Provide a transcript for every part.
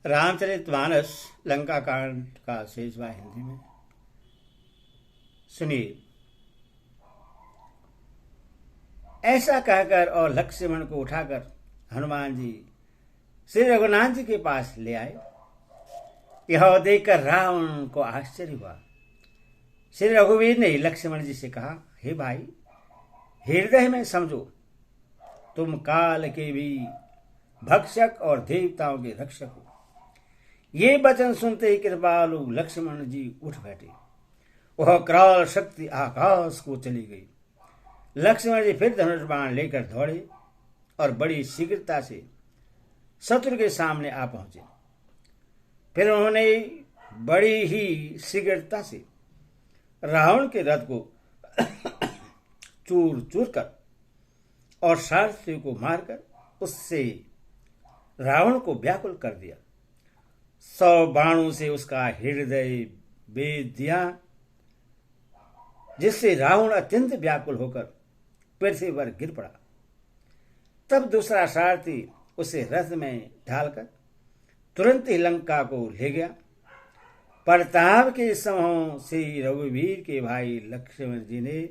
रामचरितमानस लंका कांड का शेषवा हिंदी में सुनिए। ऐसा कहकर और लक्ष्मण को उठाकर हनुमान जी श्री रघुनाथ जी के पास ले आए। यह देखकर रावण को आश्चर्य हुआ। श्री रघुवीर ने लक्ष्मण जी से कहा, हे भाई, हृदय में समझो, तुम काल के भी भक्षक और देवताओं के रक्षक हो। ये वचन सुनते ही कृपालु लक्ष्मण जी उठ बैठे। वह क्राल शक्ति आकाश को चली गई। लक्ष्मण जी फिर धनुष बाण लेकर दौड़े और बड़ी शीघ्रता से शत्रु के सामने आ पहुंचे। फिर उन्होंने बड़ी ही शीघ्रता से रावण के रथ को चूर चूर कर और सारथी को मारकर उससे रावण को व्याकुल कर दिया। 100 बाणों से उसका हृदय भेद दिया, जिससे रावण अत्यंत व्याकुल होकर पृथ्वी पर गिर पड़ा। तब दूसरा सारथी उसे रथ में ढालकर तुरंत ही लंका को ले गया। प्रताप के समूह से रघुवीर के भाई लक्ष्मण जी ने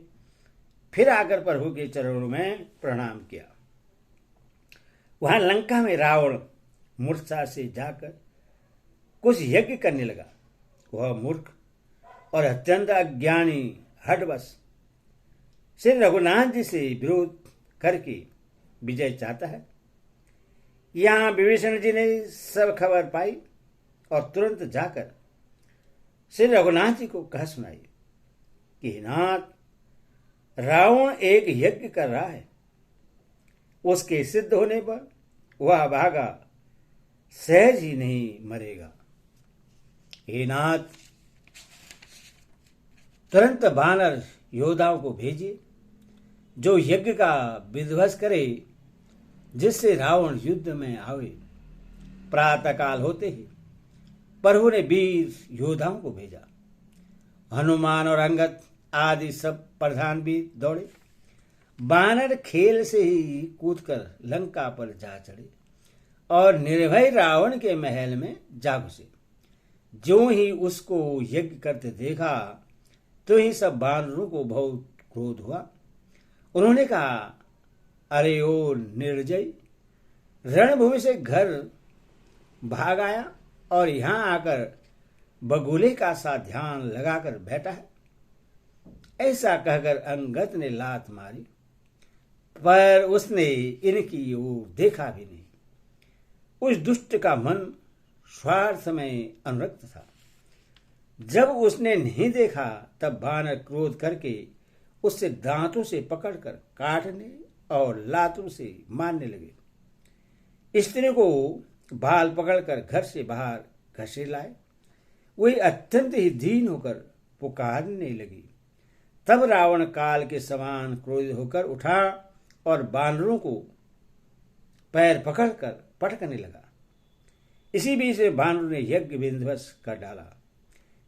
फिर आकर प्रभु के चरणों में प्रणाम किया। वहां लंका में रावण मूर्छा से जाकर कुछ यज्ञ करने लगा। वह मूर्ख और अत्यंत अज्ञानी हठवश श्री रघुनाथ जी से विरोध करके विजय चाहता है। यहां विभीषण जी ने सब खबर पाई और तुरंत जाकर श्री रघुनाथ जी को कह सुनाई कि नाथ, रावण एक यज्ञ कर रहा है। उसके सिद्ध होने पर वह भागा सहज ही नहीं मरेगा। हे नाथ, तुरंत वानर योद्धाओं को भेजिए जो यज्ञ का विध्वंस करे, जिससे रावण युद्ध में आवे। प्रातःकाल होते ही प्रभु ने वीर योद्धाओं को भेजा। हनुमान और अंगद आदि सब प्रधान भी दौड़े। वानर खेल से ही कूदकर लंका पर जा चढ़े और निर्भय रावण के महल में जा घुसे। जो ही उसको यज्ञ करते देखा तो ही सब वानरों को बहुत क्रोध हुआ। उन्होंने कहा, अरे ओ निर्जय, रणभूमि से घर भाग आया और यहां आकर बगुले का सा ध्यान लगाकर बैठा है। ऐसा कहकर अंगद ने लात मारी, पर उसने इनकी ओर देखा भी नहीं। उस दुष्ट का मन स्वार्थ में अनुरक्त था। जब उसने नहीं देखा तब वानर क्रोध करके उससे दांतों से पकड़कर काटने और लातों से मारने लगे। स्त्री को बाल पकड़कर घर से बाहर घसीट लाए। वही अत्यंत ही दीन होकर पुकारने लगी। तब रावण काल के समान क्रोधित होकर उठा और वानरों को पैर पकड़कर पटकने लगा। इसी बीच वानरों ने यज्ञ विध्वंस कर डाला।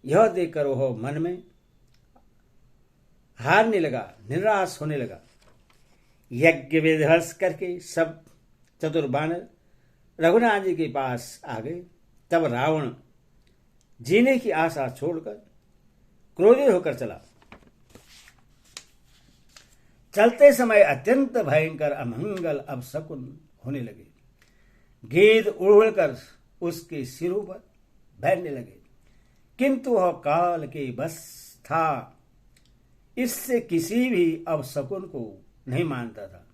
यह देखकर वह मन में हारने लगा, निराश होने लगा। यज्ञ विध्वंस करके सब चतुर वानर रघुनाथ जी के पास आ गए। तब रावण जीने की आशा छोड़कर क्रोधित होकर चला। चलते समय अत्यंत भयंकर अमंगल अपशकुन होने लगे। गेंद उड़कर उसके सिरों पर बैठने लगे, किंतु वह काल के बस था। इससे किसी भी अपशकुन को नहीं मानता था।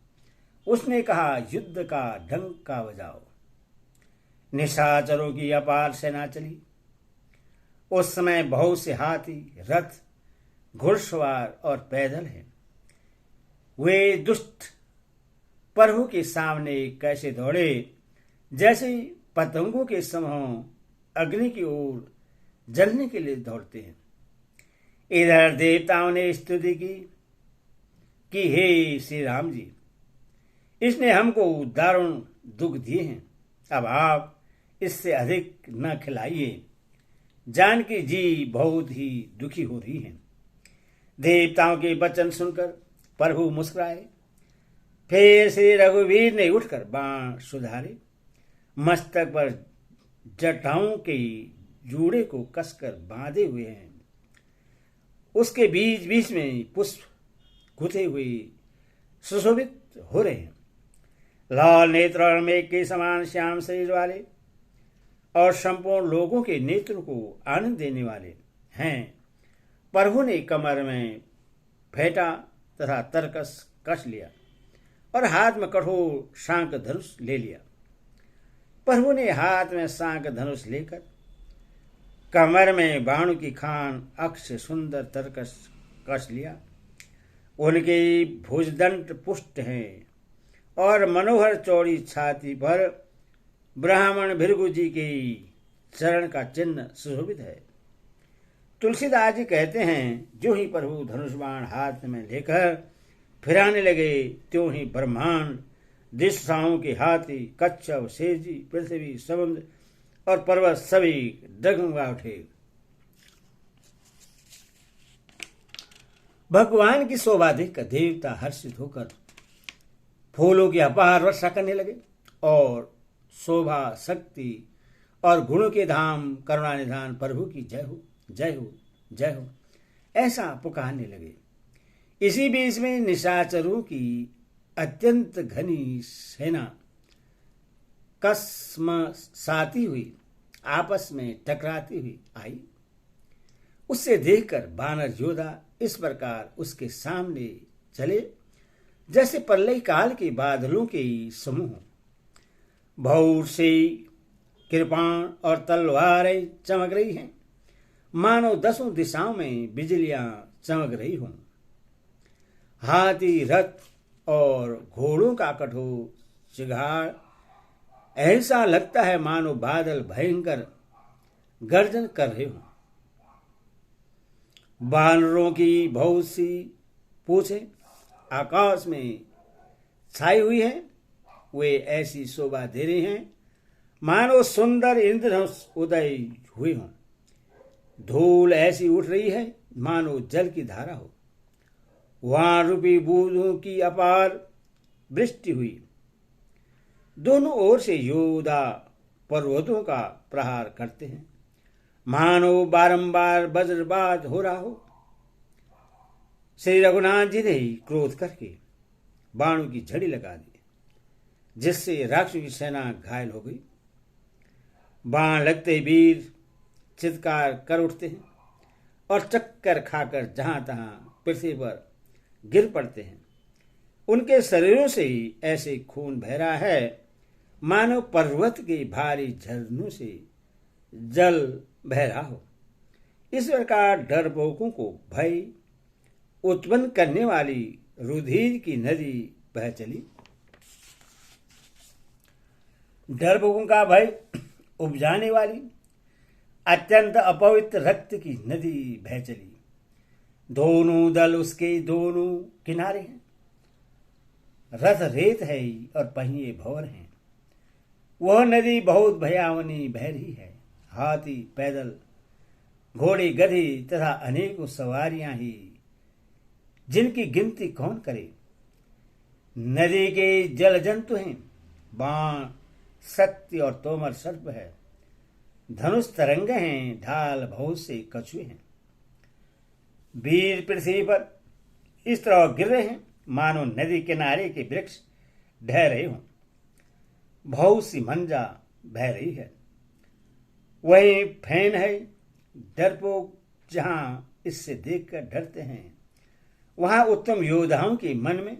उसने कहा, युद्ध का डंका बजाओ। निशाचरों की अपार सेना चली। उस समय बहुत से हाथी, रथ, घुड़सवार और पैदल हैं। वे दुष्ट प्रभु के सामने कैसे दौड़े, जैसे पतंगों के समूह अग्नि की ओर जलने के लिए दौड़ते हैं। इधर देवताओं ने स्तुति की कि हे श्री राम जी, इसने हमको दारुण दुख दिए हैं। अब आप इससे अधिक न खिलाइए। जानकी जी बहुत ही दुखी हो रही हैं। देवताओं के वचन सुनकर प्रभु मुस्कुराए। फिर श्री रघुवीर ने उठकर बाण सुधारे, मस्तक पर जटाओं के जूड़े को कसकर बांधे हुए हैं। उसके बीच बीच में पुष्प गुथे हुए सुशोभित हो रहे हैं। लाल नेत्र और मेघ के समान श्याम शरीर वाले और संपूर्ण लोगों के नेत्रों को आनंद देने वाले हैं। प्रभु ने कमर में फेंटा तथा तरकस कस लिया और हाथ में कठोर शांक धनुष ले लिया। प्रभु ने हाथ में शांक धनुष लेकर कमर में बाणों की खान अक्ष सुंदर तरकस कस लिया। उनके भुजदंड पुष्ट हैं और मनोहर चौड़ी छाती पर ब्राह्मण भृगु जी के चरण का चिन्ह सुशोभित है। तुलसीदास जी कहते हैं, जो ही प्रभु धनुष बाण हाथ में लेकर फिराने लगे, त्यों ही ब्रह्मांड दिशाओं के हाथी कच्छप शेरजी पृथ्वी समुद्र और पर्वत सभी डगमगा उठे। भगवान की शोभा देखकर देवता हर्षित होकर फूलों की अपार वर्षा करने लगे और शोभा शक्ति और गुणों के धाम करुणा निधान प्रभु की जय हो जय हो जय हो ऐसा पुकारने लगे। इसी बीच में निशाचरों की अत्यंत घनी सेना कसमसाती हुई आपस में टकराती हुई आई। उससे देखकर वानर योद्धा इस प्रकार उसके सामने चले जैसे प्रलय काल के बादलों के समूह। भौर से कृपाण और तलवारें चमक रही हैं, मानो 10 दिशाओं में बिजलियां चमक रही हों। हाथी रथ और घोड़ों का कठोर चिघाड़ ऐसा लगता है मानो बादल भयंकर गर्जन कर रहे हों। वानरों की बहुत सी पूंछें आकाश में छाई हुई है, वे ऐसी शोभा दे रहे हैं मानो सुंदर इंद्रधनुष उदय हुए हों। धूल ऐसी उठ रही है मानो जल की धारा हो। वहां रूपी बूंदों की अपार वृष्टि हुई। दोनों ओर से योद्धा पर्वतों का प्रहार करते हैं, मानो बारंबार वज्रपात हो रहा हो। श्री रघुनाथ जी ने क्रोध करके बाणों की झड़ी लगा दी, जिससे राक्षसों की सेना घायल हो गई। बाण लगते वीर चित्कार कर उठते हैं और चक्कर खाकर जहां तहां पृथ्वी पर गिर पड़ते हैं। उनके शरीरों से ही ऐसे खून बह रहा है मानो पर्वत के भारी झरनों से जल बह रहा हो। इस प्रकार डरपोकों को भय उत्पन्न करने वाली रुधिर की नदी बह चली। डरपोकों का भय उपजाने वाली अत्यंत अपवित्र रक्त की नदी बह चली। दोनों दल उसके दोनों किनारे हैं। रथ रेत है और पहिए भंवर हैं। वह नदी बहुत भयावनी बह रही है। हाथी पैदल, घोड़े गधे तथा अनेकों सवारियां ही, जिनकी गिनती कौन करे। नदी के जल जंतु हैं, बाण शक्ति और तोमर सर्प है, धनुष तरंगे हैं, ढाल बहुत से कछुए हैं। वीर पृथ्वी पर इस तरह गिर रहे हैं मानो नदी किनारे के वृक्ष ढह रहे हों। बहुत सी मंजा बह रही है। वही फैन है। डरपोक जहां इससे देखकर डरते हैं, वहां उत्तम योद्धाओं के मन में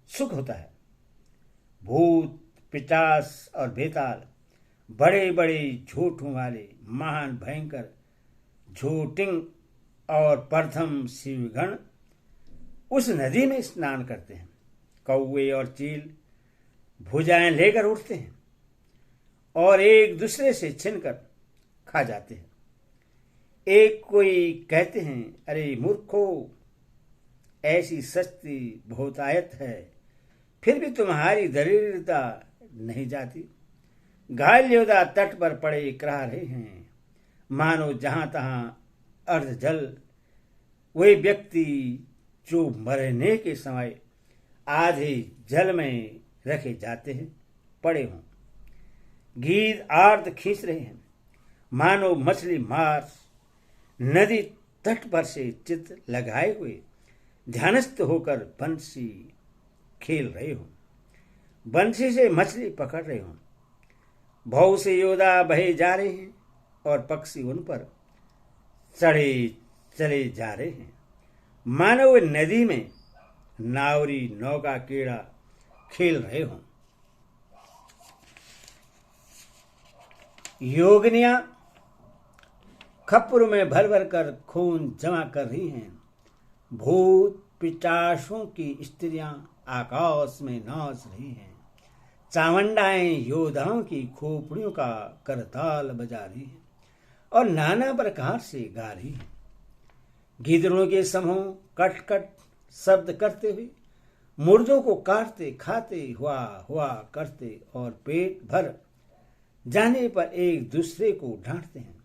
सुख होता है। भूत पिशाच और बेताल, बड़े बड़े झूठों वाले महान भयंकर झूठिंग और प्रथम शिवगण उस नदी में स्नान करते हैं। कौवे और चील भुजाएं लेकर उठते हैं और एक दूसरे से छीनकर खा जाते हैं। एक कोई कहते हैं, अरे मूर्खो, ऐसी सस्ती बहुतायत है, फिर भी तुम्हारी दरिद्रता नहीं जाती। घायल योद्धा तट पर पड़े कराह रहे हैं, मानो जहां तहां अर्ध जल। वे व्यक्ति जो मरने के समय आधे जल में रखे जाते हैं, पड़े हों। गीत आर्त खींच रहे हैं, मानो मछली मार नदी तट पर से चित लगाए हुए ध्यानस्थ होकर बंसी खेल रहे हो, बंसी से मछली पकड़ रहे हो। भौ से योद्धा बहे जा रहे हैं और पक्षी उन पर चढ़े चले जा रहे हैं, मानो वे नदी में नावरी नौका कीड़ा खेल रहे हों। योगिनियां खप्पर में भर भर कर खून जमा कर रही हैं। भूत पिचासों की स्त्रियां आकाश में नाच रही हैं। चावंडाएं योद्धाओं की खोपड़ियों का करताल बजा रही हैं और नाना प्रकार से गा रही हैं। गिदड़ों के समूह कट कट शब्द करते हुए मुर्दों को काटते खाते हुआ करते और पेट भर जाने पर एक दूसरे को डांटते हैं।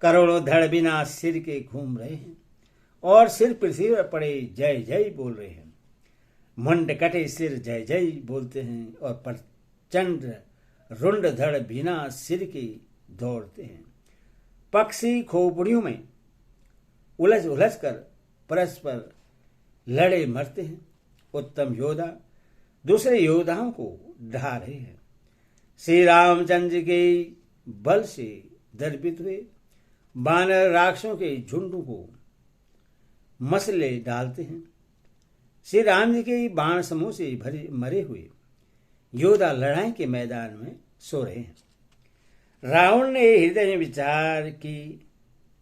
करोड़ों धड़ बिना सिर के घूम रहे हैं और सिर पृथ्वी पर पड़े जय जय बोल रहे हैं। मुंड कटे सिर जय जय बोलते हैं और प्रचंड रुंड धड़ बिना सिर के दौड़ते हैं। पक्षी खोपड़ियों में उलझ उलझ कर परस्पर लड़े मरते हैं। उत्तम योद्धा दूसरे योद्धाओं को ढा रहे हैं। श्री रामचंद्र के बल से दर्पित हुए बानर राक्षसों के झुंड को मसले डालते हैं। श्री राम जी के बाण समूह से भरे मरे हुए योद्धा लड़ाई के मैदान में सो रहे हैं। रावण ने हृदय में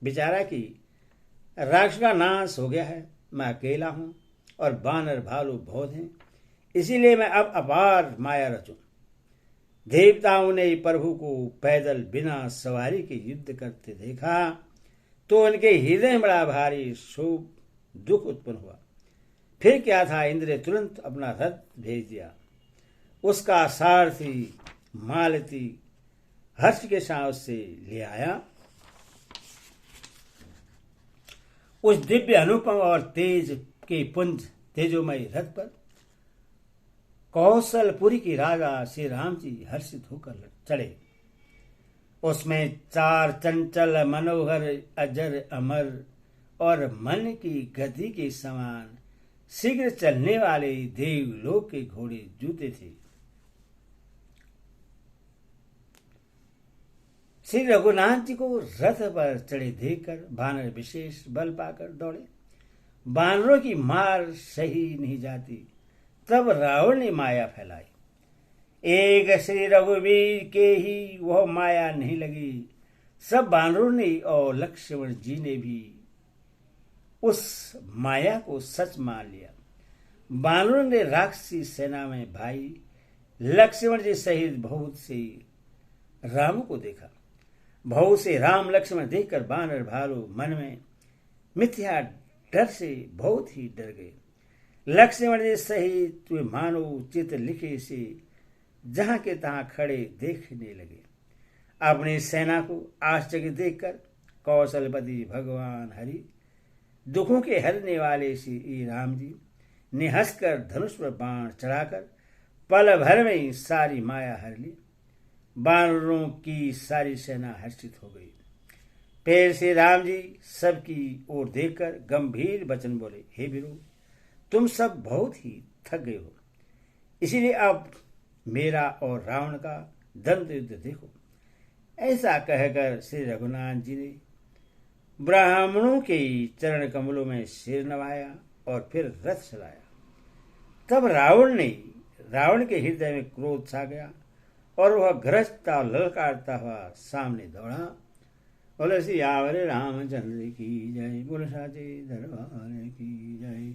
विचारा कि राक्षस का नाश हो गया है, मैं अकेला हूं और बानर भालू बहुत हैं, इसीलिए मैं अब अपार माया रचूं। देवताओं ने प्रभु को पैदल बिना सवारी के युद्ध करते देखा तो उनके हृदय में बड़ा भारी शोक दुख उत्पन्न हुआ। फिर क्या था, इंद्र तुरंत अपना रथ भेज दिया। उसका सारथी मालती हर्ष के साथ से ले आया। उस दिव्य अनुपम और तेज के पुंज तेजोमय रथ पर कौशलपुरी की राजा श्री राम जी हर्षित होकर चढ़े। उसमें 4 चंचल मनोहर अजर अमर और मन की गति के समान शीघ्र चलने वाले देवलोक के घोड़े जूते थे। श्री रघुनाथ जी को रथ पर चढ़े देखकर बानर विशेष बल पाकर दौड़े। बानरों की मार सही नहीं जाती, तब रावण ने माया फैलाई। एक श्री रघुवीर के ही वह माया नहीं लगी। सब बानरों ने और लक्ष्मण जी ने भी उस माया को सच मान लिया। बानरों ने राक्षसी सेना में भाई लक्ष्मण जी सहित बहुत से राम को देखा। बहुत से राम लक्ष्मण देखकर बानर भालू मन में मिथ्या डर से बहुत ही डर गए। लक्ष्मण जी सहित वे मानो चित लिखे से जहां के तहां खड़े देखने लगे। अपनी सेना को आश्चर्य देखकर कौशलपति भगवान हरि दुखों के हरने वाले श्री राम जी ने हंसकर धनुष पर बाण चढ़ाकर पल भर में ही सारी माया हर ली। बानरों की सारी सेना हर्षित हो गई। फिर श्री राम जी सबकी ओर देखकर गंभीर वचन बोले, हे वीरों, तुम सब बहुत ही थक गए हो, इसीलिए अब मेरा और रावण का दंत युद्ध देखो। ऐसा कहकर श्री रघुनाथ जी ने ब्राह्मणों के चरण कमलों में सिर नवाया और फिर रथ चलाया। तब रावण के हृदय में क्रोध छा गया और वह गरजता ललकारता हुआ सामने दौड़ा। बोले सियावर रामचंद्र की जय, बोले साचे दरबार की जय।